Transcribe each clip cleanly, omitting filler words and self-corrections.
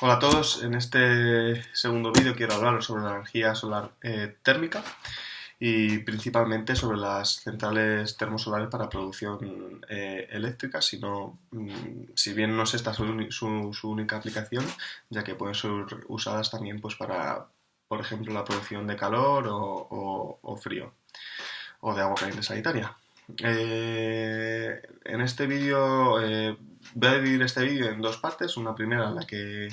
Hola a todos, en este segundo vídeo quiero hablar sobre la energía solar térmica y principalmente sobre las centrales termosolares para producción eléctrica, si bien no es esta su única aplicación, ya que pueden ser usadas también pues, para, por ejemplo, la producción de calor o frío o de agua caliente sanitaria. En este vídeo voy a dividir este vídeo en dos partes. Una primera en la que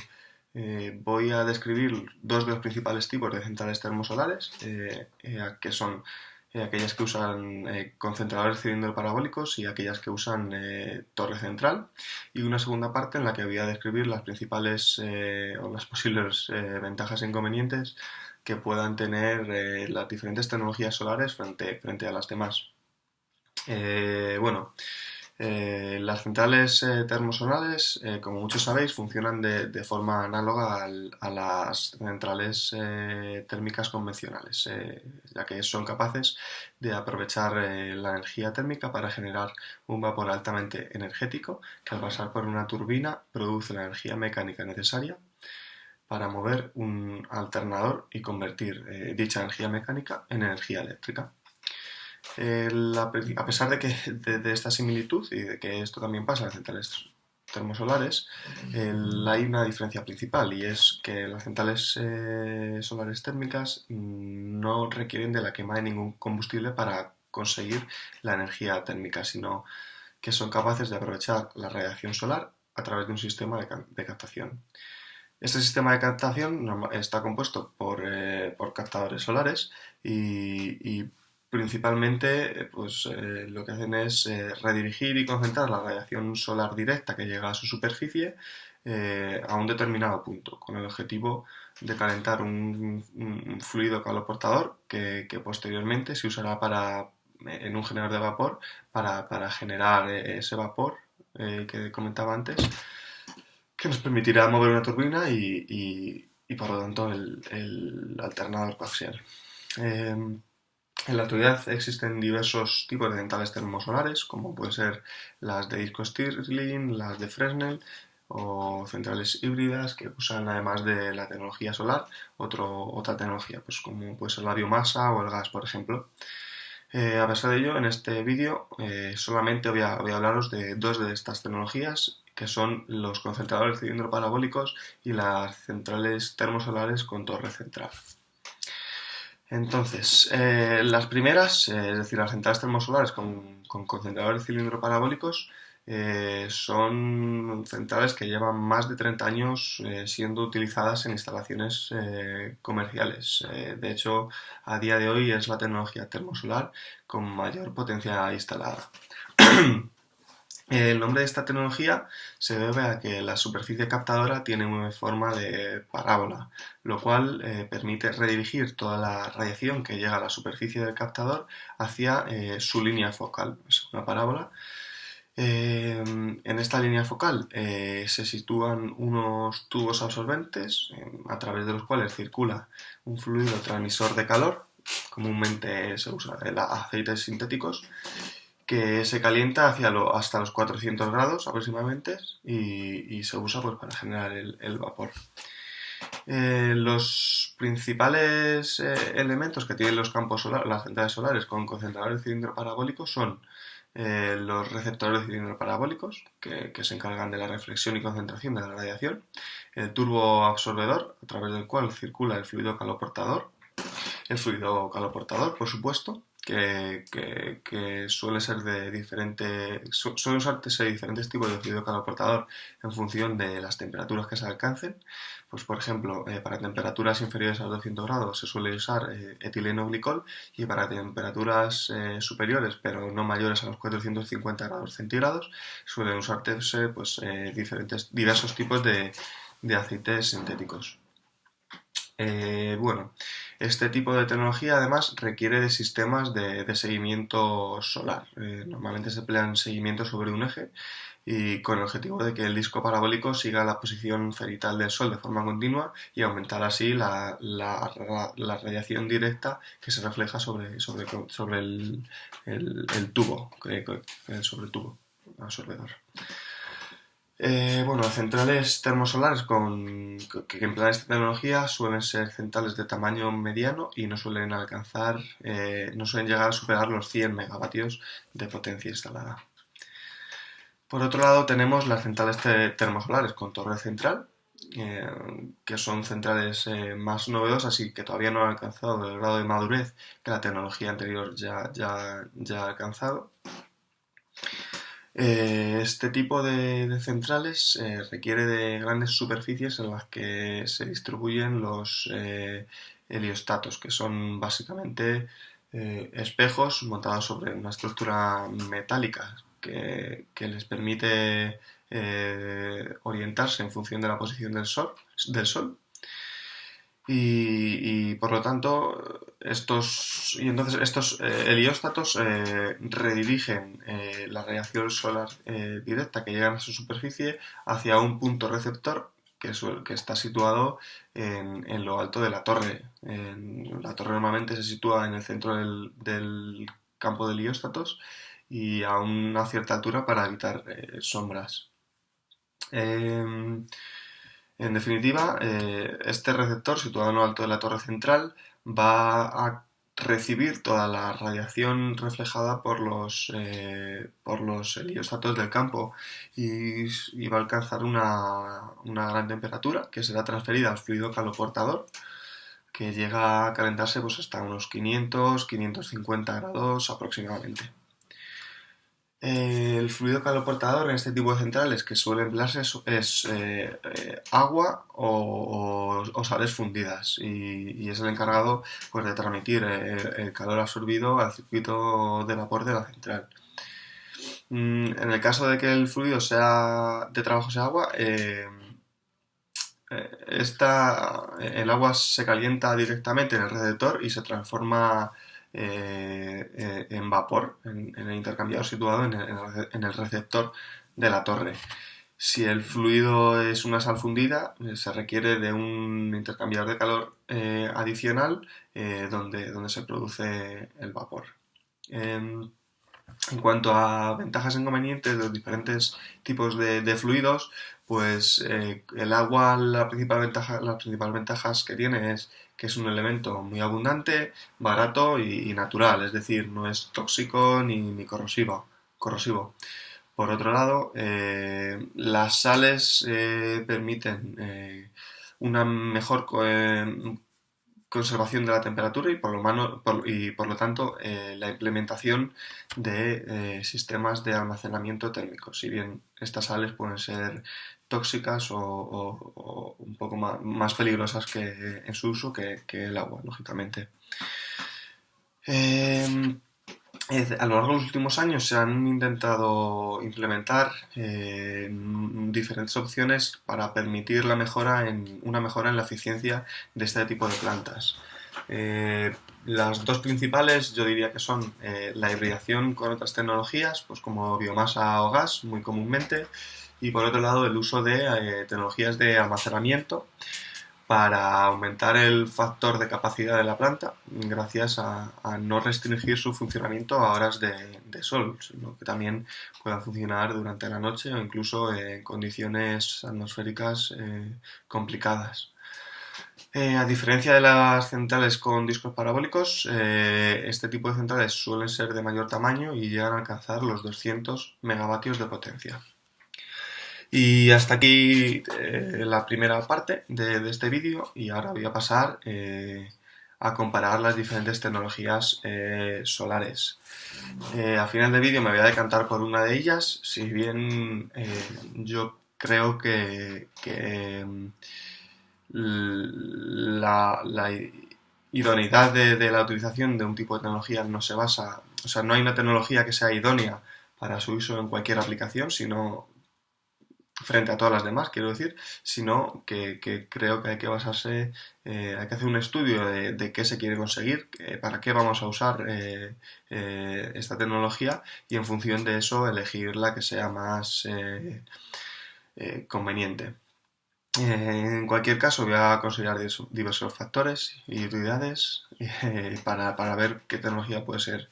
voy a describir dos de los principales tipos de centrales termosolares, que son aquellas que usan concentradores cilindro parabólicos y aquellas que usan torre central. Y una segunda parte en la que voy a describir las principales o las posibles ventajas e inconvenientes que puedan tener las diferentes tecnologías solares frente a las demás. Bueno, las centrales termosolares, como muchos sabéis, funcionan de forma análoga a las centrales térmicas convencionales, ya que son capaces de aprovechar la energía térmica para generar un vapor altamente energético que al pasar por una turbina produce la energía mecánica necesaria para mover un alternador y convertir dicha energía mecánica en energía eléctrica. A pesar de esta similitud y de que esto también pasa en centrales termosolares, hay una diferencia principal y es que las centrales solares térmicas no requieren de la quema de ningún combustible para conseguir la energía térmica, sino que son capaces de aprovechar la radiación solar a través de un sistema de captación. Este sistema de captación está compuesto por captadores solares y principalmente lo que hacen es redirigir y concentrar la radiación solar directa que llega a su superficie a un determinado punto, con el objetivo de calentar un fluido caloportador que posteriormente se usará en un generador de vapor para generar ese vapor que comentaba antes, que nos permitirá mover una turbina y por lo tanto el alternador coaxial. En la actualidad existen diversos tipos de centrales termosolares, como pueden ser las de disco Stirling, las de Fresnel o centrales híbridas que usan, además de la tecnología solar, otra tecnología, pues como puede ser la biomasa o el gas, por ejemplo. A pesar de ello, en este vídeo solamente voy a hablaros de dos de estas tecnologías, que son los concentradores cilindro parabólicos y las centrales termosolares con torre central. Entonces, las primeras, es decir, las centrales termosolares con concentradores cilindro parabólicos, son centrales que llevan más de 30 años siendo utilizadas en instalaciones comerciales. De hecho, a día de hoy es la tecnología termosolar con mayor potencia instalada. El nombre de esta tecnología se debe a que la superficie captadora tiene una forma de parábola, lo cual permite redirigir toda la radiación que llega a la superficie del captador hacia su línea focal. Es una parábola. En esta línea focal se sitúan unos tubos absorbentes a través de los cuales circula un fluido transmisor de calor, comúnmente se usa aceites sintéticos, que se calienta hasta los 400 grados aproximadamente y se usa pues, para generar el vapor. Los principales elementos que tienen los campos solares, las centrales solares con concentradores de cilindro parabólicos son los receptores de cilindro parabólicos, que se encargan de la reflexión y concentración de la radiación, el turbo absorbedor, a través del cual circula el fluido caloportador, por supuesto, que suele ser suelen usarse diferentes tipos de fluido caloportador en función de las temperaturas que se alcancen. Pues por ejemplo, para temperaturas inferiores a los 200 grados se suele usar etileno glicol, y para temperaturas superiores pero no mayores a los 450 grados centígrados suelen usarse pues, diversos tipos de aceites sintéticos. Bueno, este tipo de tecnología además requiere de sistemas de seguimiento solar. Normalmente se emplean seguimientos sobre un eje y con el objetivo de que el disco parabólico siga la posición cenital del Sol de forma continua y aumentar así la radiación directa que se refleja sobre el tubo, sobre el tubo absorbedor. Bueno, centrales termosolares que emplean esta tecnología suelen ser centrales de tamaño mediano y no suelen no suelen llegar a superar los 100 megavatios de potencia instalada. Por otro lado, tenemos las centrales termosolares con torre central, eh, que son centrales más novedosas y que todavía no han alcanzado el grado de madurez que la tecnología anterior ya ha alcanzado. Este tipo de centrales requiere de grandes superficies en las que se distribuyen los heliostatos, que son básicamente espejos montados sobre una estructura metálica que les permite orientarse en función de la posición del sol. Y por lo tanto, estos helióstatos redirigen la radiación solar directa que llega a su superficie hacia un punto receptor que está situado en lo alto de la torre. La torre normalmente se sitúa en el centro del campo de helióstatos y a una cierta altura para evitar sombras. Em, en definitiva, este receptor situado en lo alto de la torre central va a recibir toda la radiación reflejada por los helióstatos del campo y va a alcanzar una gran temperatura que será transferida al fluido caloportador que llega a calentarse pues, hasta unos 500-550 grados aproximadamente. El fluido caloportador en este tipo de centrales que suele emplearse es agua o sales fundidas y es el encargado pues, de transmitir el calor absorbido al circuito de vapor de la central. En el caso de que el fluido sea de trabajo sea agua, el agua se calienta directamente en el receptor y se transforma en vapor, en el intercambiador situado en el receptor de la torre. Si el fluido es una sal fundida, se requiere de un intercambiador de calor adicional donde se produce el vapor. En cuanto a ventajas e inconvenientes de los diferentes tipos de fluidos, pues el agua, las principales ventajas que tiene es que es un elemento muy abundante, barato y natural, es decir, no es tóxico ni corrosivo. Por otro lado, las sales permiten una mejor conservación de la temperatura y por lo tanto la implementación de sistemas de almacenamiento térmico, si bien estas sales pueden ser tóxicas o un poco más peligrosas en su uso que el agua, lógicamente. A lo largo de los últimos años se han intentado implementar diferentes opciones para permitir una mejora en la eficiencia de este tipo de plantas. Las dos principales yo diría que son la hibridación con otras tecnologías, pues como biomasa o gas, muy comúnmente, y por otro lado el uso de tecnologías de almacenamiento para aumentar el factor de capacidad de la planta gracias a no restringir su funcionamiento a horas de sol, sino que también puedan funcionar durante la noche o incluso en condiciones atmosféricas complicadas. A diferencia de las centrales con discos parabólicos, este tipo de centrales suelen ser de mayor tamaño y llegan a alcanzar los 200 megavatios de potencia. Y hasta aquí la primera parte de este vídeo y ahora voy a pasar a comparar las diferentes tecnologías solares. Al final del vídeo me voy a decantar por una de ellas, si bien yo creo que la idoneidad de la utilización de un tipo de tecnología no se basa, o sea, no hay una tecnología que sea idónea para su uso en cualquier aplicación, sino frente a todas las demás, quiero decir, sino que creo que hay que basarse, hay que hacer un estudio de qué se quiere conseguir, para qué vamos a usar esta tecnología y en función de eso elegir la que sea más conveniente. En cualquier caso voy a considerar diversos factores y utilidades para ver qué tecnología puede ser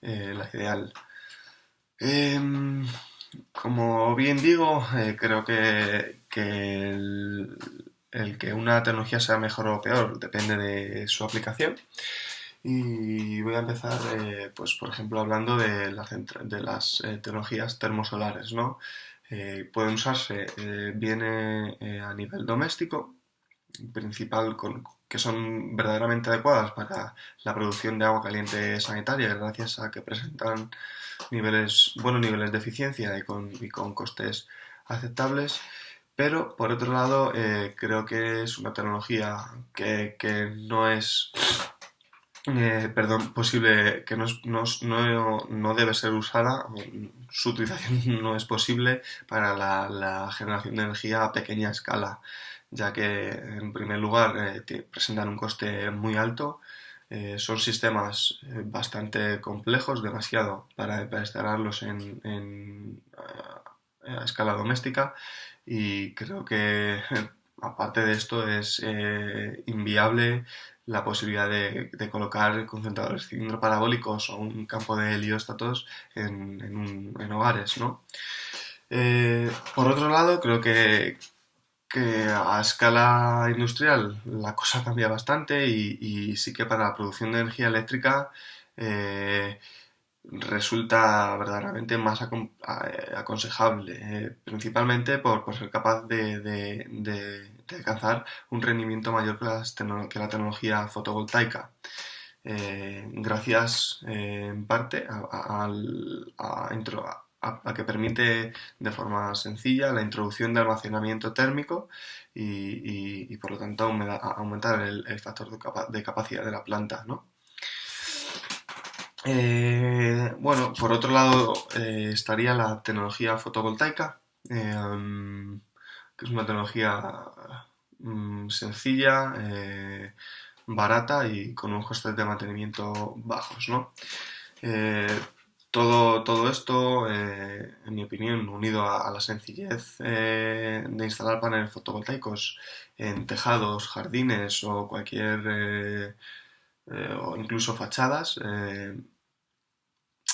la ideal. Como bien digo, creo que el que una tecnología sea mejor o peor depende de su aplicación. Y voy a empezar, pues, por ejemplo, hablando de las tecnologías termosolares, ¿no? Pueden usarse bien a nivel doméstico, principal, que son verdaderamente adecuadas para la producción de agua caliente sanitaria, gracias a que presentan buenos niveles de eficiencia y con costes aceptables. Pero por otro lado, creo que es una tecnología que no es posible, que no debe ser usada, su utilización no es posible para la generación de energía a pequeña escala, ya que en primer lugar presentan un coste muy alto, son sistemas bastante complejos, demasiado para instalarlos a escala doméstica, y creo que aparte de esto es inviable la posibilidad de colocar concentradores cilindro parabólicos o un campo de helióstatos en hogares, ¿no? Por otro lado, creo que a escala industrial la cosa cambia bastante y sí que para la producción de energía eléctrica eh, resulta verdaderamente más aconsejable, principalmente por ser capaz de alcanzar un rendimiento mayor que la tecnología fotovoltaica. Gracias en parte a que permite de forma sencilla la introducción de almacenamiento térmico y, por lo tanto aumentar el factor de capacidad de la planta, ¿no? Bueno, por otro lado estaría la tecnología fotovoltaica, que es una tecnología sencilla, barata y con unos costes de mantenimiento bajos, ¿no? Eh, todo esto, en mi opinión, unido a la sencillez de instalar paneles fotovoltaicos en tejados, jardines o o incluso fachadas,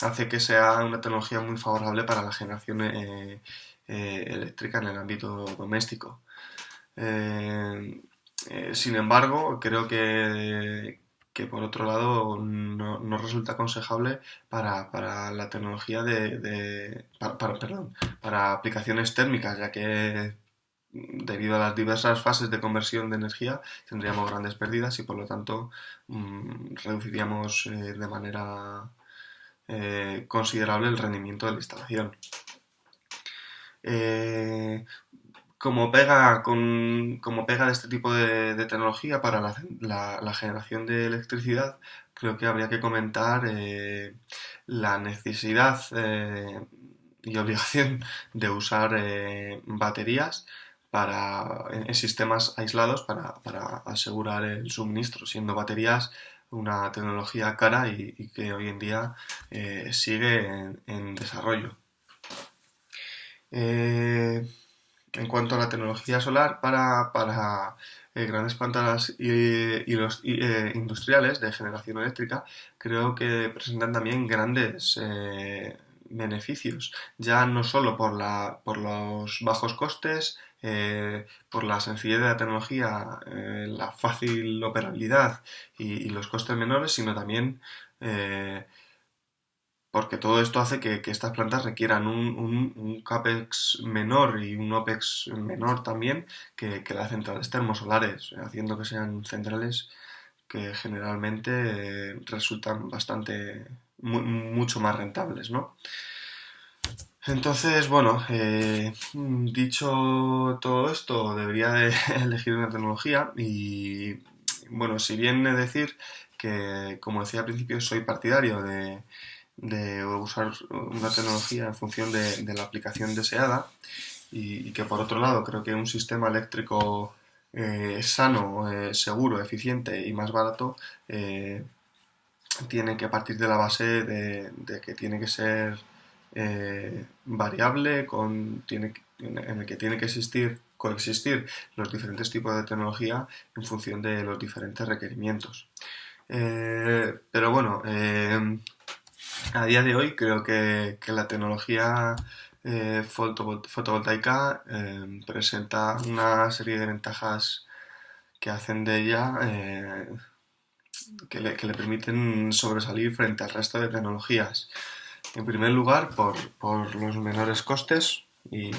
hace que sea una tecnología muy favorable para la generación eléctrica en el ámbito doméstico. Eh, Sin embargo, creo que por otro lado no resulta aconsejable para la tecnología perdón, para aplicaciones térmicas, ya que debido a las diversas fases de conversión de energía tendríamos grandes pérdidas y por lo tanto reduciríamos de manera considerable el rendimiento de la instalación. Eh, como pega de este tipo de tecnología para la generación de electricidad, creo que habría que comentar la necesidad y obligación de usar baterías en sistemas aislados para asegurar el suministro, siendo baterías una tecnología cara y que hoy en día sigue en desarrollo. Eh, en cuanto a la tecnología solar para grandes plantas industriales de generación eléctrica, creo que presentan también grandes beneficios, ya no solo por los bajos costes, por la sencillez de la tecnología, la fácil operabilidad y los costes menores, sino también porque todo esto hace que estas plantas requieran un CAPEX menor y un OPEX menor también que las centrales termosolares, haciendo que sean centrales que generalmente resultan mucho más rentables, ¿no? Entonces, bueno, dicho todo esto, debería de elegir una tecnología y, bueno, si bien he de decir que, como decía al principio, soy partidario de usar una tecnología en función de la aplicación deseada y que por otro lado creo que un sistema eléctrico sano, seguro, eficiente y más barato tiene que partir de la base de que tiene que ser variable, en el que tiene que coexistir los diferentes tipos de tecnología en función de los diferentes requerimientos. Pero bueno, a día de hoy creo que la tecnología fotovoltaica presenta una serie de ventajas que hacen de ella, que le permiten sobresalir frente al resto de tecnologías. En primer lugar, por los menores costes, y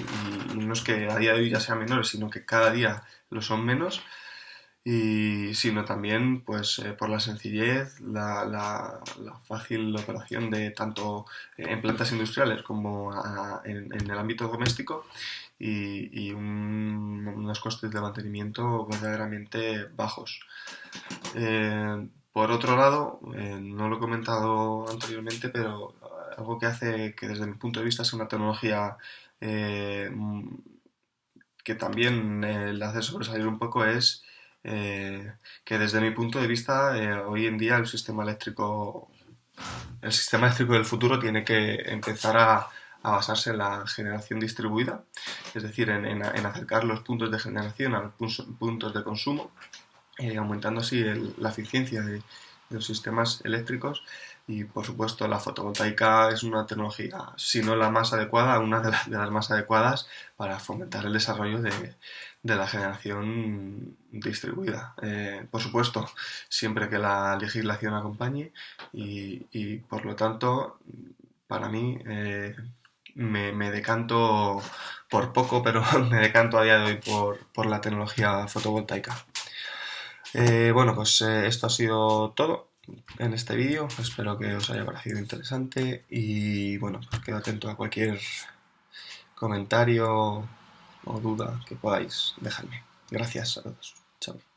no es que a día de hoy ya sean menores, sino que cada día lo son menos, y sino también pues por la sencillez, la fácil operación de tanto en plantas industriales como en el ámbito doméstico, unos costes de mantenimiento verdaderamente bajos. Por otro lado, no lo he comentado anteriormente, pero algo que hace que desde mi punto de vista sea una tecnología eh, que también le hace sobresalir un poco es que desde mi punto de vista hoy en día el sistema eléctrico del futuro tiene que empezar a basarse en la generación distribuida, es decir, en acercar los puntos de generación a los puntos de consumo, aumentando así la eficiencia de los sistemas eléctricos. Y por supuesto la fotovoltaica es una tecnología, si no la más adecuada, una de las más adecuadas para fomentar el desarrollo de la generación distribuida. Por supuesto, siempre que la legislación acompañe, y por lo tanto, para mí me decanto por poco, pero me decanto a día de hoy por la tecnología fotovoltaica. Bueno, pues esto ha sido todo en este vídeo. Espero que os haya parecido interesante y bueno, pues quedo atento a cualquier comentario o duda que podáis dejarme. Gracias a todos. Chao.